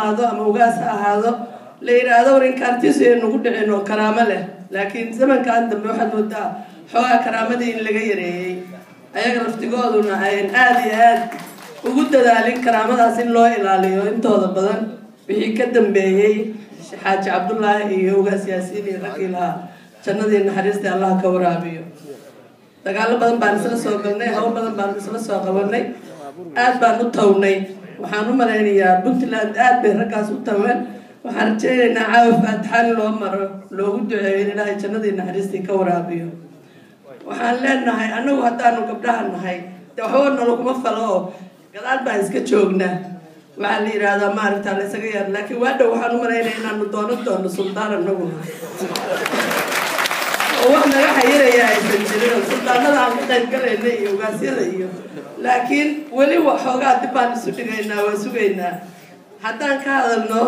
ahaado ama ugaas ha ahaado la yiraahdo war in kaartiis ay nagu dhicin oo karaamo leh laakiin zamankan dambe waxaad moodaa xogaa karaamadii in laga yareeyay ayaga laftigooduna ay aad iyo aad ugu dadaalin karaamadaas in loo ilaaliyo intooda badan wixii ka dambeeyay xaaji Cabdullaahi iyo ugaas Yaasiin iyo raqiilaha jannadii naxariista Allah ka waraabiyo dagaal badan baan isla soo galnay hawl badan baan isla soo qabanay aad baan u tawnay waxaan u maleynayaa Puntland aad bay rakaas u taween waxaan rajaynaynaa caawa faataxan loo maro loogu duceeyo Ilaahay jannadii naxariista ka waraabiyo waxaan leenahay anagu haddaanu gabdhaha nahay waxba nalaguma falo gadaal baan iska joognaa waxaa la yiraahdaa maalinta la isaga yar laakiin waa dhow waxaan u maleynayaa inaanu doono sultaan anagu wax naga xayirayaa aysan jirin sultaanada aan ka qayb galaynay iyo ugaasyada iyo laakiin weli waxoogaa dib baan isu dhigaynaa waa sugaynaa haddaan ka hadalno